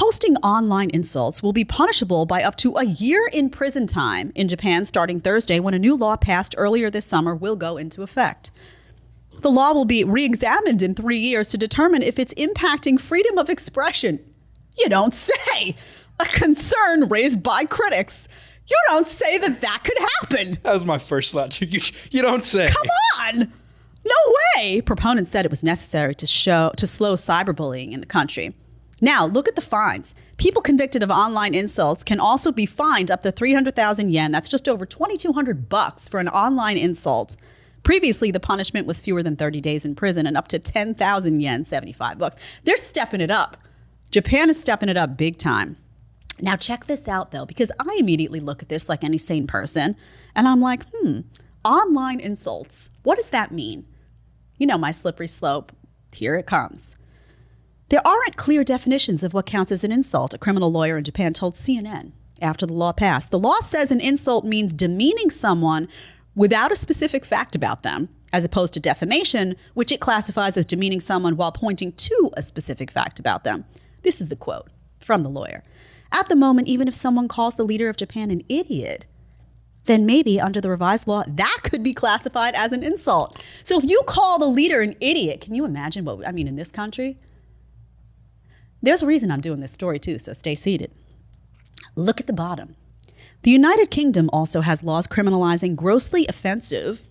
Posting online insults will be punishable by up to a year in prison time in Japan starting Thursday, when a new law passed earlier this summer will go into effect. The law will be re-examined in 3 years to determine if it's impacting freedom of expression. You don't say. A concern raised by critics. You don't say that could happen. That was my first thought too. You don't say. Come on. No way. Proponents said it was necessary to slow cyberbullying in the country. Now, look at the fines. People convicted of online insults can also be fined up to 300,000 yen. That's just over $2,200 for an online insult. Previously, the punishment was fewer than 30 days in prison and up to 10,000 yen, $75. They're stepping it up. Japan is stepping it up big time. Now, check this out, though, because I immediately look at this like any sane person, and I'm like, online insults. What does that mean? You know, my slippery slope. Here it comes. There aren't clear definitions of what counts as an insult, a criminal lawyer in Japan told CNN after the law passed. The law says an insult means demeaning someone without a specific fact about them, as opposed to defamation, which it classifies as demeaning someone while pointing to a specific fact about them. This is the quote from the lawyer. At the moment, even if someone calls the leader of Japan an idiot, then maybe under the revised law, that could be classified as an insult. So if you call the leader an idiot, can you imagine what, in this country? There's a reason I'm doing this story too, so stay seated. Look at the bottom. The United Kingdom also has laws criminalizing grossly offensive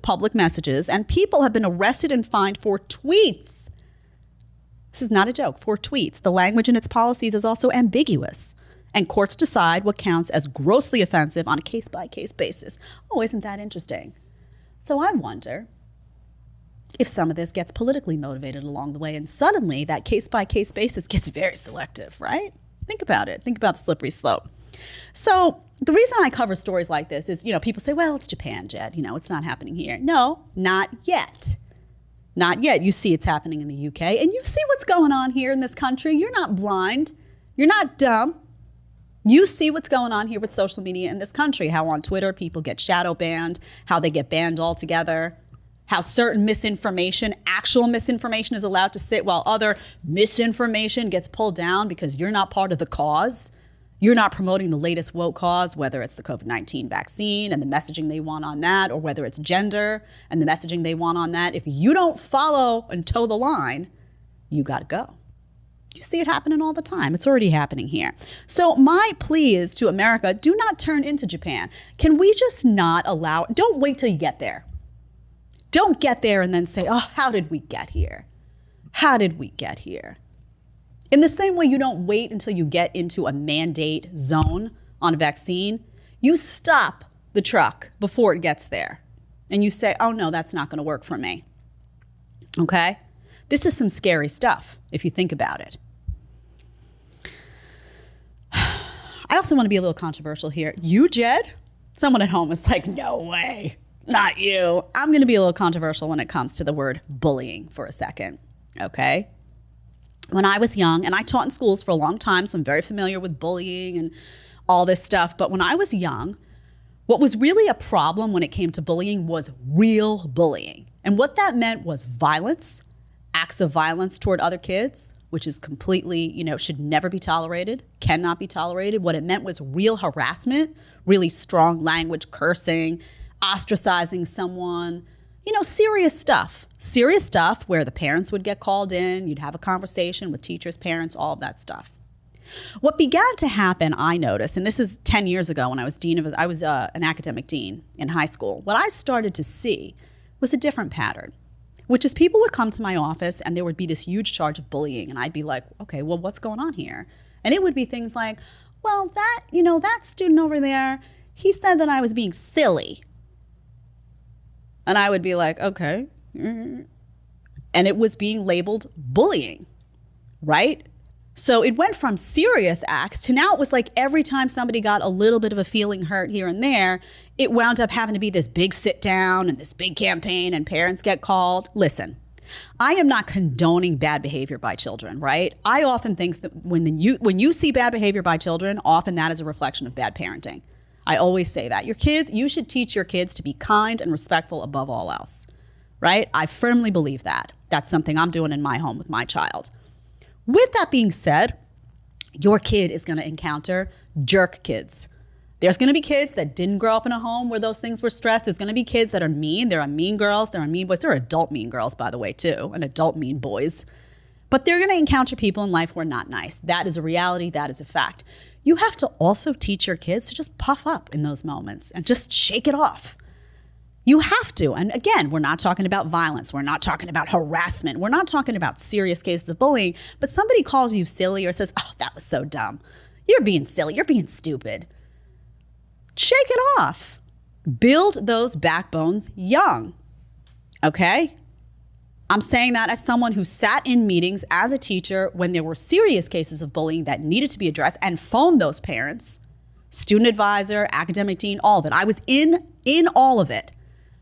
public messages, and people have been arrested and fined for tweets. This is not a joke, for tweets. The language in its policies is also ambiguous, and courts decide what counts as grossly offensive on a case-by-case basis. Oh, isn't that interesting? So I wonder if some of this gets politically motivated along the way, and suddenly that case-by-case basis gets very selective, right? Think about it. Think about the slippery slope. So the reason I cover stories like this is, people say, well, it's Japan, Jed. It's not happening here. No, not yet. Not yet. You see it's happening in the UK, and you see what's going on here in this country. You're not blind. You're not dumb. You see what's going on here with social media in this country, how on Twitter people get shadow banned, how they get banned altogether, how certain misinformation, actual misinformation, is allowed to sit while other misinformation gets pulled down because you're not part of the cause. You're not promoting the latest woke cause, whether it's the COVID-19 vaccine and the messaging they want on that, or whether it's gender and the messaging they want on that. If you don't follow and toe the line, you got to go. You see it happening all the time. It's already happening here. So my plea is to America, do not turn into Japan. Can we just not allow, don't wait till you get there. Don't get there and then say, oh, how did we get here? How did we get here? In the same way you don't wait until you get into a mandate zone on a vaccine, you stop the truck before it gets there. And you say, oh no, that's not going to work for me. Okay? This is some scary stuff if you think about it. I also want to be a little controversial here. You, Jed? Someone at home is like, no way, not you. I'm going to be a little controversial when it comes to the word bullying for a second, okay? When I was young, and I taught in schools for a long time, so I'm very familiar with bullying and all this stuff, but when I was young, what was really a problem when it came to bullying was real bullying. And what that meant was violence, acts of violence toward other kids, which is completely, should never be tolerated, cannot be tolerated. What it meant was real harassment, really strong language, cursing, ostracizing someone, serious stuff where the parents would get called in, you'd have a conversation with teachers, parents, all of that stuff. What began to happen, I noticed, and this is 10 years ago when I was an academic dean in high school, what I started to see was a different pattern, which is people would come to my office and there would be this huge charge of bullying. And I'd be like, okay, well, what's going on here? And it would be things like, well, that student over there, he said that I was being silly. And I would be like, okay. And it was being labeled bullying, right? So it went from serious acts to now it was like every time somebody got a little bit of a feeling hurt here and there, it wound up having to be this big sit down and this big campaign and parents get called. Listen, I am not condoning bad behavior by children, right? I often think that when you see bad behavior by children, often that is a reflection of bad parenting. I always say that. You should teach your kids to be kind and respectful above all else, right? I firmly believe that. That's something I'm doing in my home with my child. With that being said, your kid is going to encounter jerk kids. There's going to be kids that didn't grow up in a home where those things were stressed. There's going to be kids that are mean. There are mean girls. There are mean boys. There are adult mean girls, by the way, too, and adult mean boys. But they're going to encounter people in life who are not nice. That is a reality. That is a fact. You have to also teach your kids to just puff up in those moments and just shake it off. You have to. And again, we're not talking about violence. We're not talking about harassment. We're not talking about serious cases of bullying. But somebody calls you silly or says, oh, that was so dumb. You're being silly. You're being stupid. Shake it off. Build those backbones young. Okay? I'm saying that as someone who sat in meetings as a teacher when there were serious cases of bullying that needed to be addressed and phoned those parents, student advisor, academic dean, all of it. I was in all of it.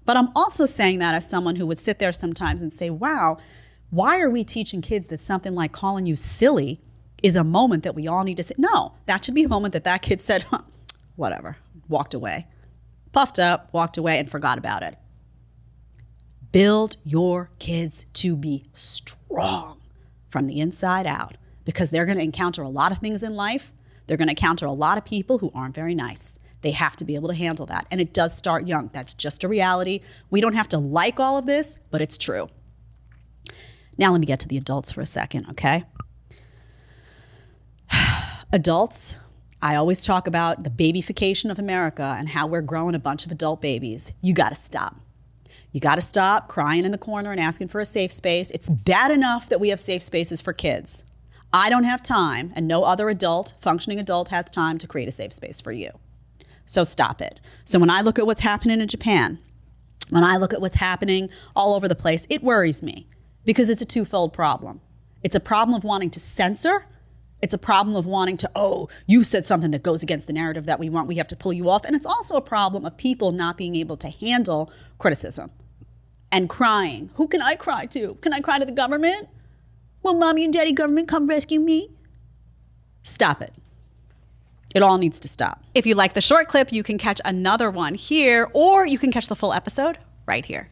But I'm also saying that as someone who would sit there sometimes and say, wow, why are we teaching kids that something like calling you silly is a moment that we all need to say? No, that should be a moment that kid said, huh, whatever, walked away, puffed up, walked away and forgot about it. Build your kids to be strong from the inside out because they're going to encounter a lot of things in life. They're going to encounter a lot of people who aren't very nice. They have to be able to handle that. And it does start young. That's just a reality. We don't have to like all of this, but it's true. Now let me get to the adults for a second, okay? Adults, I always talk about the babyfication of America and how we're growing a bunch of adult babies. You got to stop. You got to stop crying in the corner and asking for a safe space. It's bad enough that we have safe spaces for kids. I don't have time, and no other adult, functioning adult, has time to create a safe space for you. So stop it. So when I look at what's happening in Japan, when I look at what's happening all over the place, it worries me because it's a twofold problem. It's a problem of wanting to censor. It's a problem of wanting to, oh, you said something that goes against the narrative that we want. We have to pull you off. And it's also a problem of people not being able to handle criticism and crying. Who can I cry to? Can I cry to the government? Will mommy and daddy government come rescue me? Stop it. It all needs to stop. If you like the short clip, you can catch another one here, or you can catch the full episode right here.